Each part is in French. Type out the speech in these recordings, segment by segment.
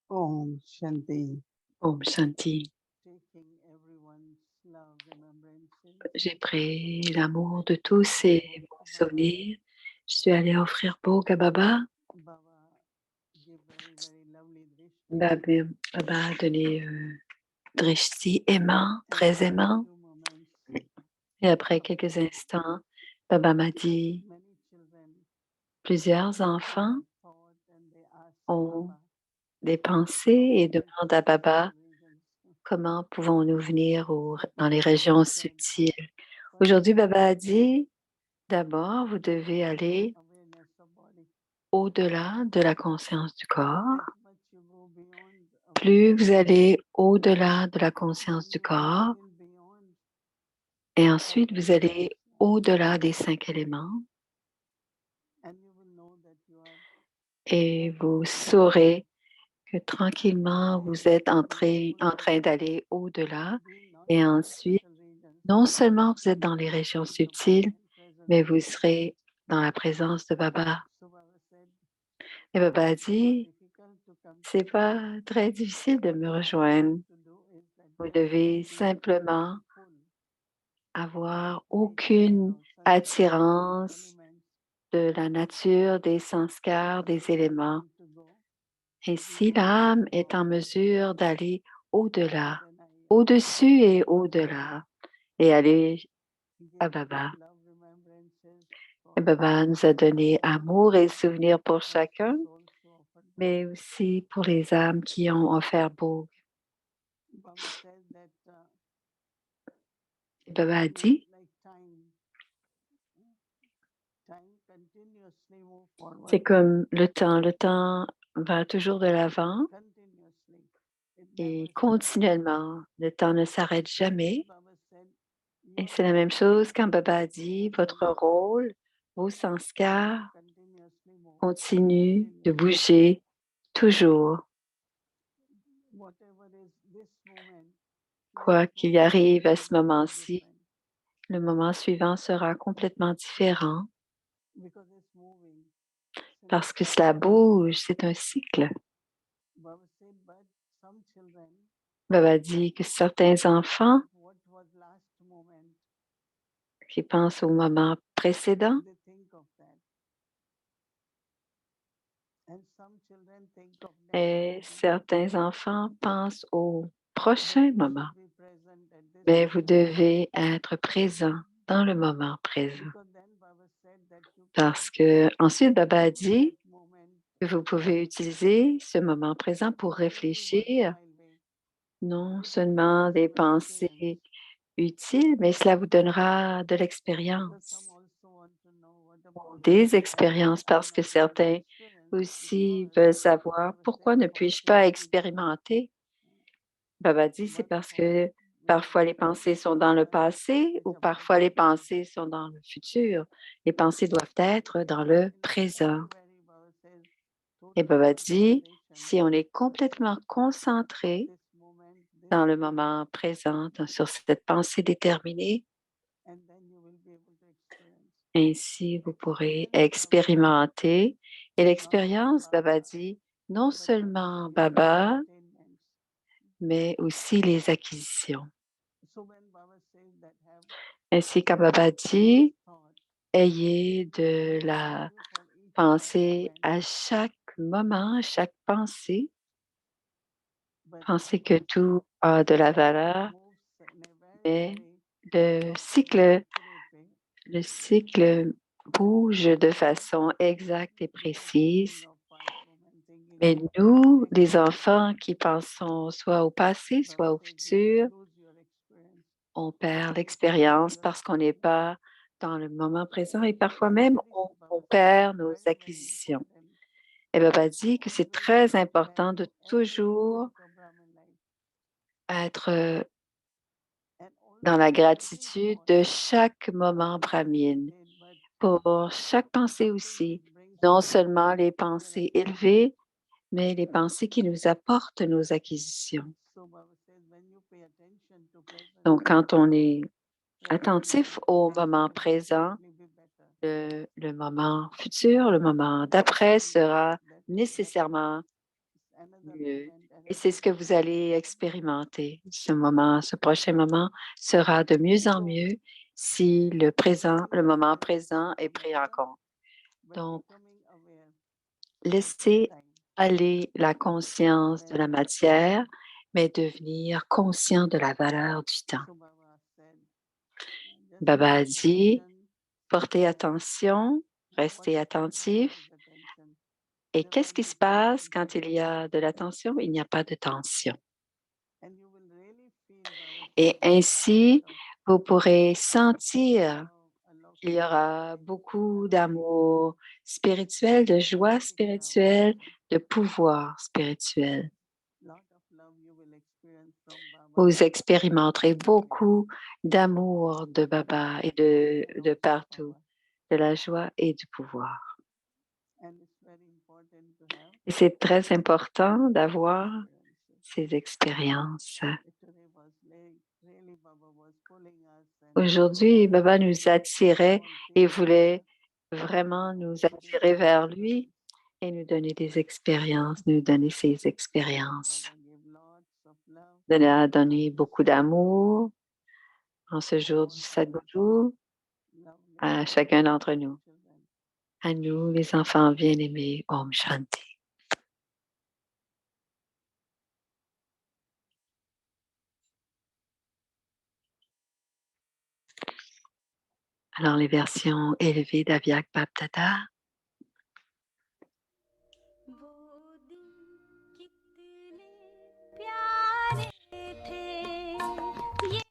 Om Shanti. Om Shanti. Taking everyone's love remembrances. J'ai pris l'amour de tous et bons souvenirs. Je suis allée offrir Bhog à Baba. Baba gave very lovely Baba, Baba a donné drishti aimant, très aimant. few moments. Et après quelques instants, Baba m'a dit, Many children plusieurs enfants thought and they asked ont Baba, des pensées et demandent à Baba regions. comment pouvons-nous venir dans les régions subtiles. Aujourd'hui, Baba a dit, d'abord, vous devez aller Awareness of body. au-delà de la conscience du corps. As much you go beyond Plus awareness, vous allez au-delà de la conscience du corps, still beyond et ensuite vous allez au-delà des 5 éléments, and you will know that you are et vous saurez que tranquillement vous êtes en train d'aller au-delà, being not et in ensuite, superficial regions, non seulement vous êtes dans les régions subtiles, presence. mais vous serez dans la présence de Baba. So Baba said, Et Baba a dit, difficult to come to c'est pas très difficile de me rejoindre. to do is that Vous just devez be simplement full, avoir nature aucune of sanskar, attirance elements, de la nature, des sanskars, des éléments. to go Et si l'âme est en mesure d'aller au-delà, then I au-dessus et au-delà, et aller à give Baba. love remembrances for Et Baba nous a donné amour et souvenirs pour chacun, souls who offered. mais aussi pour les âmes qui ont offert Bhog. Baba said that Et Baba a dit, like time continuously move forward, c'est comme le temps va toujours de l'avant continuously. It et never stops. continuellement, le temps ne s'arrête jamais. Baba said, Et your c'est la même role chose quand Baba a dit, votre rôle, vos sanskars continuously move. continuent de bouger toujours. Whatever is this moment, Quoi next qu'il moment arrive à will ce be totally moment-ci, different le moment suivant sera complètement différent because it's moving. parce que cela bouge, c'est un cycle. Baba said, but some children, Baba dit que certains enfants what was last moment, qui pensent au moment précédent they think of that. And some children think of next et moment. certains enfants pensent au prochain You moment. should be present at this Mais vous moment. devez être présent dans le moment présent. Because then Baba said that you Parce que ensuite, Baba a use dit that moment que vous pouvez utiliser ce moment présent pour very réfléchir worthwhile way. non It will seulement give des you experience. pensées utiles, mais cela vous donnera de Because l'expérience, some also want to know what about des I expériences, may parce que not have the certains experience aussi because veulent savoir Baba pourquoi said ne puis-je pas possibility expérimenter. Baba dit, c'est one parce thought que which is parfois les pensées sont dans le passé is ou about parfois les pensées sont dans le futur. Les pensées doivent être dans le présent. very Baba says Et total Baba dit, concentration si on est complètement concentré this moment this dans le moment présent, sur cette pensée déterminée, and then you will be able to experience. ainsi vous pourrez Experience, Baba said, expérimenter. Et not l'expérience, only Baba Baba, dit, non but seulement also Baba, attainments. mais aussi les acquisitions. So when Baba says that have Ainsi quand Baba dit, thought, ayez de la value for each pensée moment, à chaque moment, à chaque pensée. but Pensez que tout a de la valeur, moves in a mais very le cycle, accurate way. le cycle bouge de façon exacte et We are précise. thinking of past moment, thinking Mais of nous, next les moment. enfants qui pensons soit au passé, Baba soit au says you will futur, lose your experience. on perd l'expérience parce qu'on n'est pas dans le moment présent et parfois même on perd nos Very, very acquisitions. important. Et Baba dit que c'est Always très give important de value every toujours moment of Brahman life. être And dans always la every gratitude thought de chaque moment brahmine, said, but pour chaque pensée something aussi, which brings non you seulement les to your pensées acquisition. élevées, mais les pensées qui nous apportent nos acquisitions. So Baba says when you pay attention to present, Donc, quand on est attentif au moment présent. Le moment futur, le moment d'après sera nécessairement mieux. Et c'est ce que vous allez expérimenter. Ce prochain moment sera de mieux en mieux si le moment présent est pris en compte. Donc, laissez aller la conscience de la matière, mais devenir conscient de la valeur du temps. Baba a dit, portez attention, restez attentif. Et qu'est-ce qui se passe quand il y a de la tension? Il n'y a pas de tension. Et ainsi, vous pourrez sentir qu'il y aura beaucoup d'amour spirituel, de joie spirituelle, de pouvoir spirituel. Vous expérimenterez beaucoup d'amour de Baba et de partout, de la joie et du pouvoir. Et c'est très important d'avoir ces expériences. Aujourd'hui, Baba nous attirait et voulait vraiment nous attirer vers lui et nous donner des expériences, nous donner ces expériences. Il a donné beaucoup d'amour en ce jour du Sadhguru à chacun d'entre nous. À nous, les enfants bien-aimés, Om Shanti. Alors, les versions élevées d'Avyak Baptata.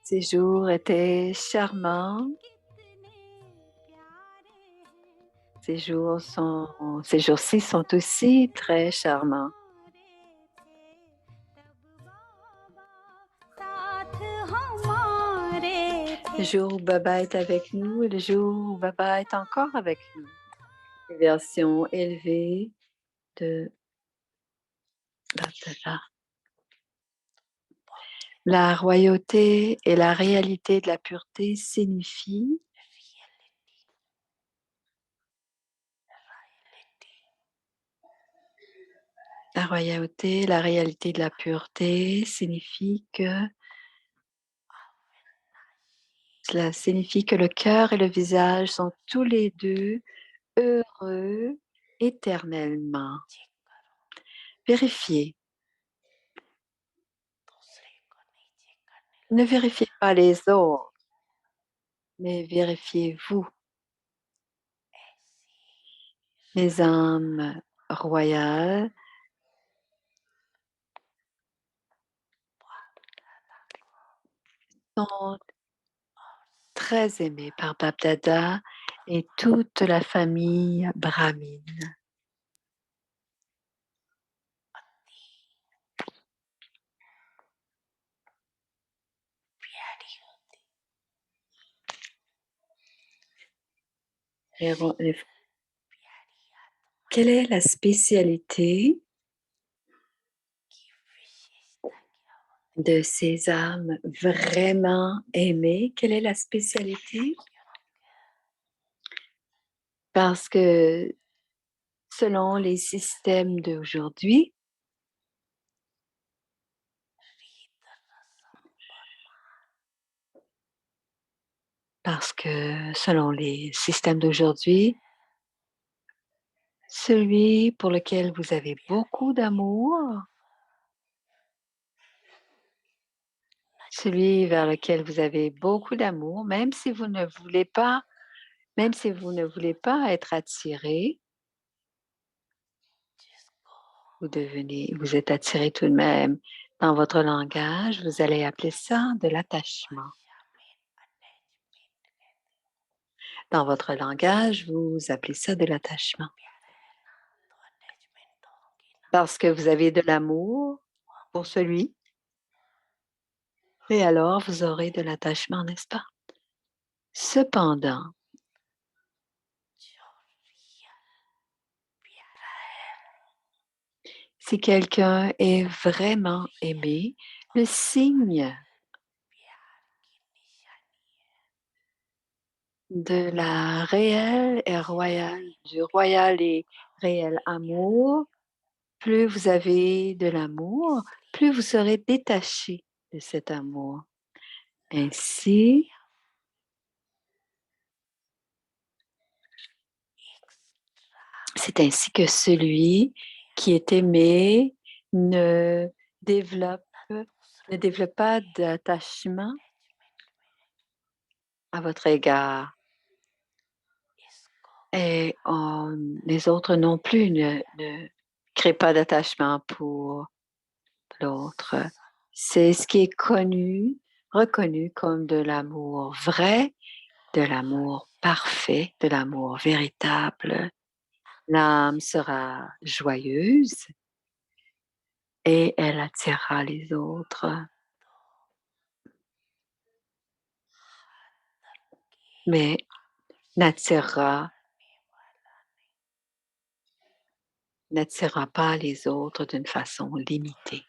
Ces jours étaient charmants. Ces jours-ci sont aussi très charmants. Le jour où Baba est avec nous et le jour où Baba est encore avec nous. Les versions élevées de Baptata. La royauté et la réalité de la pureté signifient la royauté, la réalité de la pureté signifie que cela signifie que le cœur et le visage sont tous les deux heureux éternellement. Vérifiez. Ne vérifiez pas les autres, mais vérifiez-vous. Les âmes royales sont très aimées par Baptada et toute la famille brahmine. Quelle est la spécialité de ces âmes vraiment aimées? Quelle est la spécialité? Parce que selon les systèmes d'aujourd'hui, celui pour lequel vous avez beaucoup d'amour, celui vers lequel vous avez beaucoup d'amour, même si vous ne voulez pas être attiré, vous êtes attiré tout de même. Dans votre langage, vous allez appeler ça de l'attachement. Dans votre langage, vous appelez ça de l'attachement. Parce que vous avez de l'amour pour celui, et alors vous aurez de l'attachement, n'est-ce pas? Cependant, si quelqu'un est vraiment aimé, le signe de la réelle et royale, du royal et réel amour, plus vous avez de l'amour, plus vous serez détaché de cet amour. Ainsi, c'est ainsi que celui qui est aimé ne développe, ne développe pas d'attachement à votre égard. Et les autres non plus ne créent pas d'attachement pour l'autre. C'est ce qui est reconnu comme de l'amour vrai, de l'amour parfait, de l'amour véritable. L'âme sera joyeuse et elle attirera les autres. Mais n'attirera pas les autres d'une façon limitée.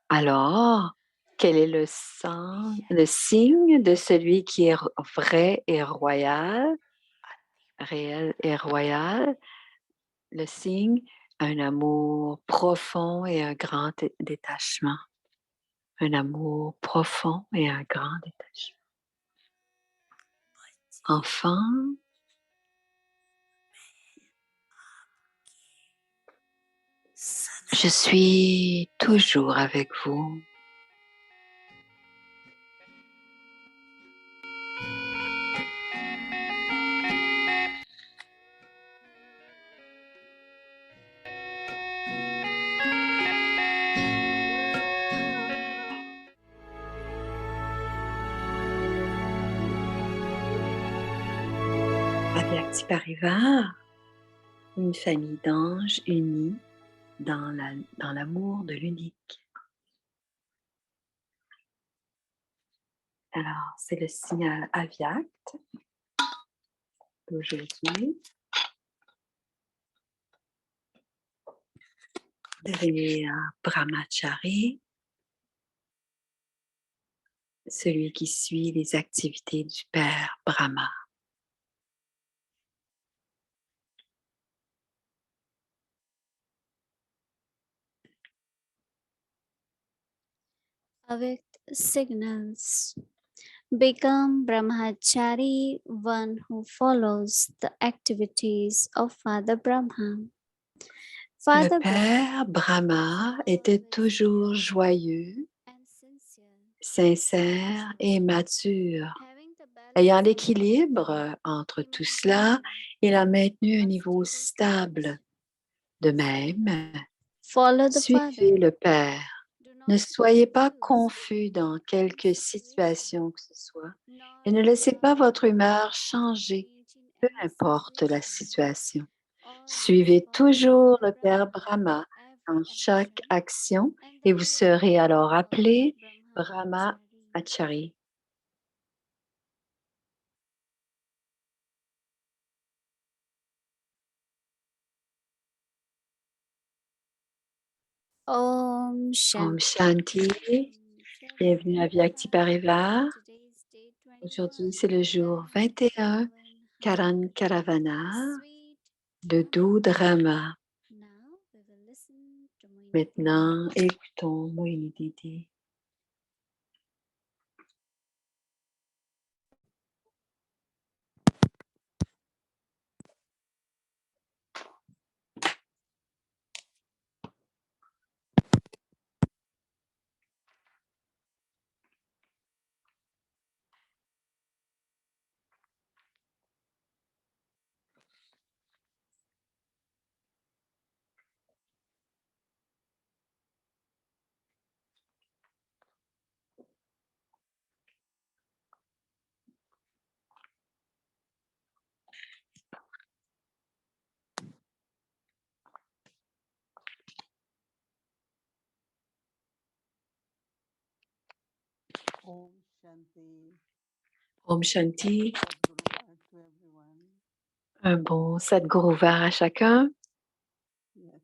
Alors, quel est le signe de celui qui est vrai et royal, réel et royal? Le signe, un amour profond et un grand détachement. Un amour profond et un grand détachement. Enfant, je suis toujours avec vous. Avyakti Parivar, une famille d'anges unis dans l'amour de l'unique. Alors, c'est le signal Avyakt d'aujourd'hui. Devenez Brahmachari, celui qui suit les activités du Père Brahma. Avyakt signals. Become Brahmachari, one who follows the activities of Father Brahma. Le Père Brahma était toujours joyeux, sincère et mature. Ayant l'équilibre entre tout cela, il a maintenu un niveau stable. De même, suivez le Père. Ne soyez pas confus dans quelque situation que ce soit et ne laissez pas votre humeur changer, peu importe la situation. Suivez toujours le Père Brahma dans chaque action et vous serez alors appelé Brahma Achari. Om Om Shanti. Shanti. Bienvenue à Vyakti Parivar. Aujourd'hui, c'est le jour 21, Karan Karavana, de Doudrama. Maintenant, écoutons Mohini Didi. Om Shanti. Om Shanti. Sadguru to everyone. Un bon Sadguru ouvert à chacun. Yes.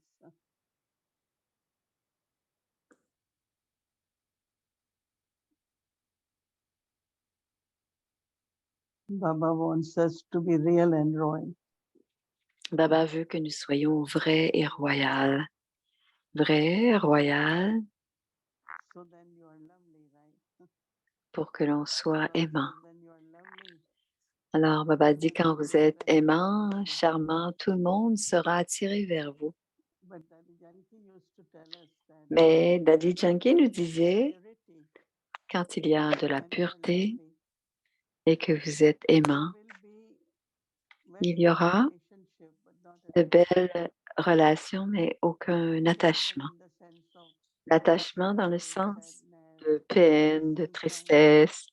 Baba wants us to be real and royal. Baba veut que nous soyons vrais et royales. Vrais, royal, So then you are lovely, right? pour que l'on soit Baba aimant. says, then you are lovely. Alors, Baba dit, quand vous êtes aimant, charmant, tout le monde sera attiré vers vous. But Daddy Janki used to tell us that Mais Daddy Janki nous when disait, purity, quand il y a de la when you are pureté lovely, et que vous êtes aimant, there will be il very y good aura relationship, but not de attachment. belles relations, mais aucun attachement. In the sense of L'attachement dans le sorrow, sens sadness, de peine, de missing someone, tristesse,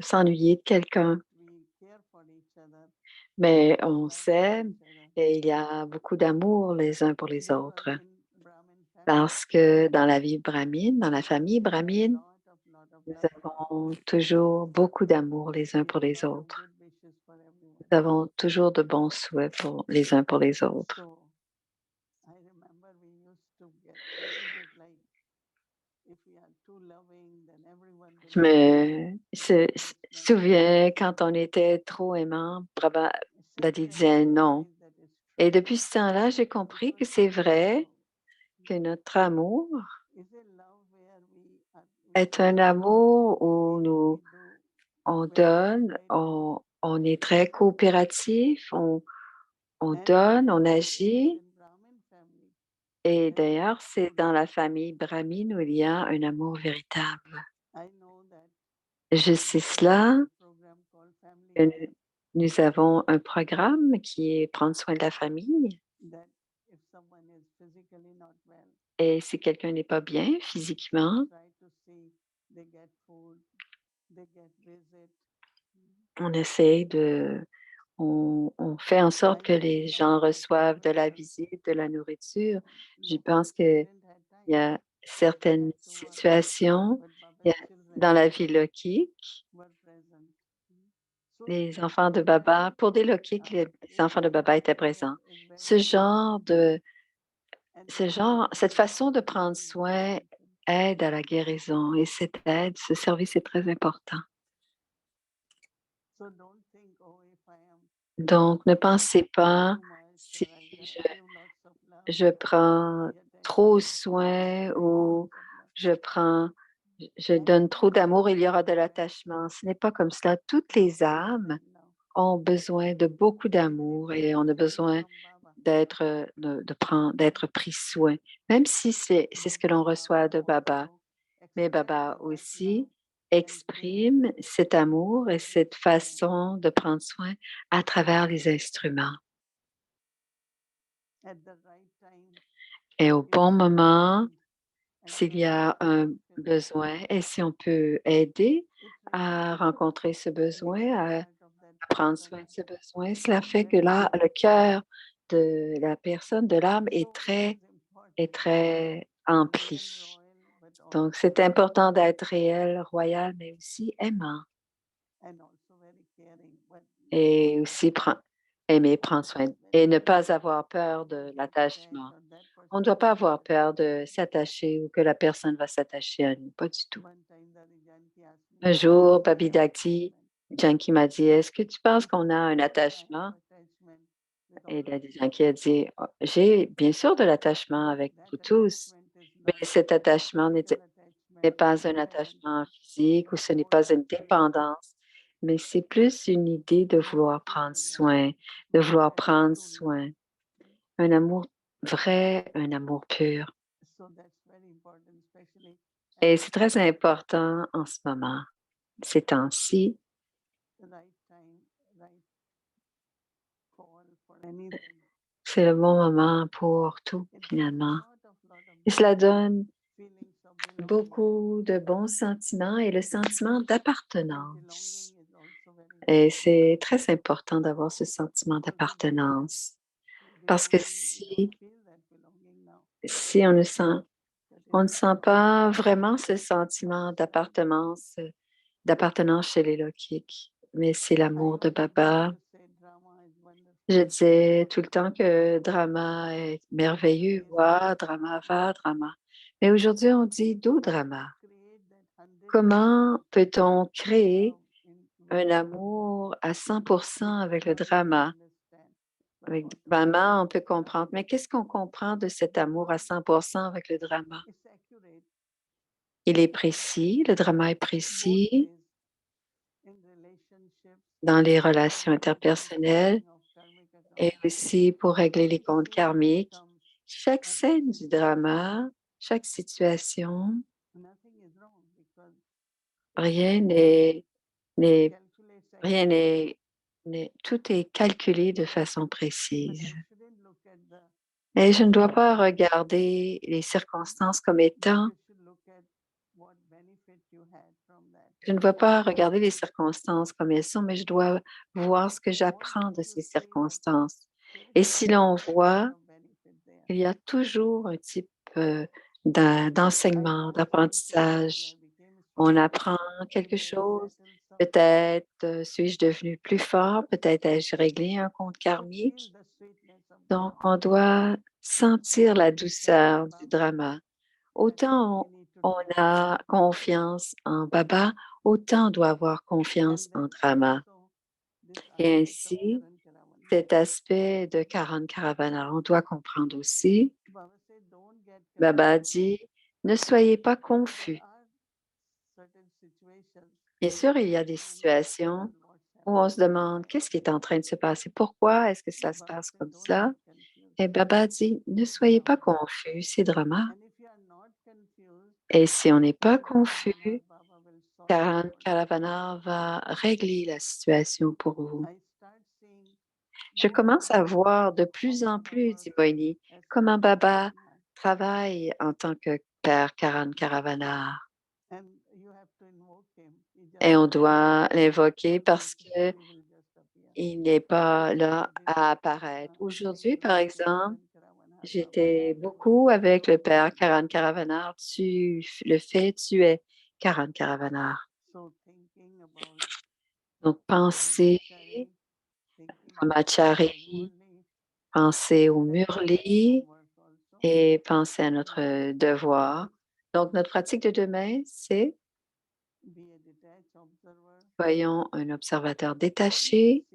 s'ennuyer de quelqu'un. but we care for each other, Mais we on love s'aime each other. et il y a beaucoup d'amour les uns pour les autres. Because in Brahmin family, Parce que dans la vie brahmine, dans la famille brahmine, lot of nous love. avons toujours beaucoup d'amour les uns pour We les lot of autres. good wishes for everyone. Nous avons toujours de bons souhaits pour les uns pour les autres. So I remember we used to get little bit like if we are too loving, then everyone will Je me souviens quand on était trop aimant, Baba Daddy disait non. Et depuis ce temps-là, j'ai compris que c'est vrai que notre amour est un amour où on donne, on est très coopératif, on donne, on agit. Et d'ailleurs, c'est dans la famille brahmine où il y a un amour véritable. Je sais cela, que nous avons un programme qui est prendre soin de la famille. Et si quelqu'un n'est pas bien physiquement, on essaie on fait en sorte que les gens reçoivent de la visite, de la nourriture. Je pense qu'il y a certaines situations dans la vie lokique, les enfants de Baba, pour des lokiques, les enfants de Baba étaient présents. Cette façon de prendre soin aide à la guérison et cette aide, ce service est très important. Donc, ne pensez pas si je prends trop soin ou je donne trop d'amour, il y aura de l'attachement. Ce n'est pas comme cela. Toutes les âmes ont besoin de beaucoup d'amour et on a besoin d'être pris soin, même si c'est ce que l'on reçoit de Baba. Mais Baba aussi exprime cet amour et cette façon de prendre soin à travers les instruments. Et au bon moment, s'il y a un besoin et si on peut aider à rencontrer ce besoin, à prendre soin de ce besoin, cela fait que là, le cœur de la personne, de l'âme est très empli. Donc, c'est important d'être réel, royal, mais aussi aimant. Et aussi aimer prendre soin et ne pas avoir peur de l'attachement. On ne doit pas avoir peur de s'attacher ou que la personne va s'attacher à nous, pas du tout. Un jour, Babi Dakti, Janki m'a dit, est-ce que tu penses qu'on a un attachement? Et Daddy Janki a dit, oh, j'ai bien sûr de l'attachement avec vous tous, mais cet attachement n'est pas un attachement physique ou ce n'est pas une dépendance, mais c'est plus une idée de vouloir prendre soin, de vouloir prendre soin. Un amour vrai, un amour pur. Et c'est très important en ce moment, ces temps-ci. C'est le bon moment pour tout, finalement. Et cela donne beaucoup de bons sentiments et le sentiment d'appartenance. Et c'est très important d'avoir ce sentiment d'appartenance. Parce que si on ne sent pas vraiment ce sentiment d'appartenance chez les Lokiks, mais c'est l'amour de Baba. Je disais tout le temps que drama est merveilleux, wa, drama va, drama. Mais aujourd'hui, on dit d'où drama? Comment peut-on créer un amour à 100% avec le drama. Avec Brahma, on peut comprendre. Mais qu'est-ce qu'on comprend de cet amour à 100% avec le drama? Il est précis, le drama est précis dans les relations interpersonnelles et aussi pour régler les comptes karmiques. Chaque scène du drama, chaque situation, rien n'est, n'est- rien tout est calculé de façon précise. Et je ne dois pas regarder les circonstances comme étant, je ne dois pas regarder les circonstances comme elles sont, mais je dois voir ce que j'apprends de ces circonstances. Et si l'on voit, il y a toujours un type d'enseignement, d'apprentissage. On apprend quelque chose. Peut-être suis-je devenu plus fort, peut-être ai-je réglé un compte karmique. Donc, on doit sentir la douceur du drama. Autant on a confiance en Baba, autant on doit avoir confiance en drama. Et ainsi, cet aspect de Karan Karavana, on doit comprendre aussi. Baba dit, ne soyez pas confus. Bien sûr, il y a des situations où on se demande qu'est-ce qui est en train de se passer, pourquoi est-ce que cela se passe comme ça? Et Baba dit, ne soyez pas confus, c'est drama. Et si on n'est pas confus, Karan Karavana va régler la situation pour vous. Je commence à voir de plus en plus, dit Moini, comment Baba travaille en tant que Père Karan Karavana. Et on doit l'invoquer parce que il n'est pas là à apparaître. Aujourd'hui, par exemple, j'étais beaucoup avec le Père Karan Karavanar. Tu le fais, tu es Karan Karavanar. Donc, pensez à Machari, pensez au Murli et pensez à notre devoir. Donc, notre pratique de demain, c'est voyons un observateur détaché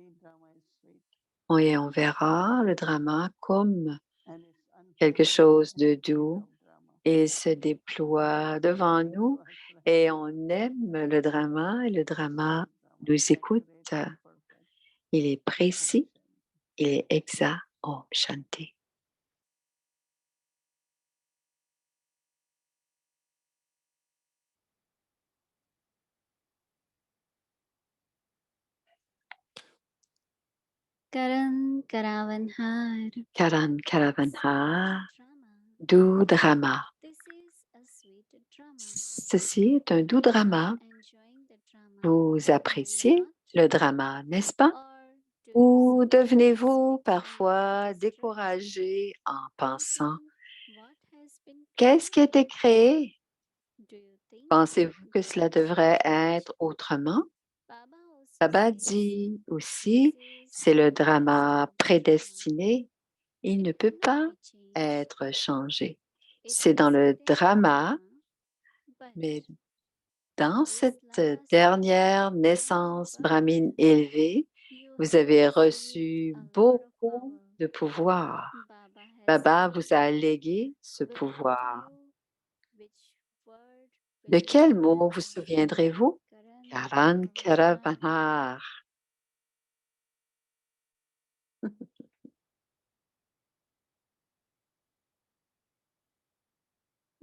et on verra le drama comme quelque chose de doux. Il se déploie devant nous et on aime le drama et le drama nous écoute. Il est précis, il est exact. Om Shanti. Karan Karavanhar. Karan Karavanhar, doux drama. This is a sweet drama. Ceci est un doux drama. Enjoying the drama. Vous appréciez le drama, n'est-ce pas? Or do Ou you devenez-vous sweet parfois this drama? découragé en pensant, What has been qu'est-ce qui a été créé? Do you think Pensez-vous que cela devrait être autrement? Baba also Baba says dit aussi, c'est le drama prédestiné. Il ne peut pas être changé. C'est dans le drama, mais dans cette dernière naissance brahmine élevée, vous avez reçu beaucoup de pouvoir. Baba vous a légué ce pouvoir. De quel mot vous souviendrez-vous? Karan Karavanar.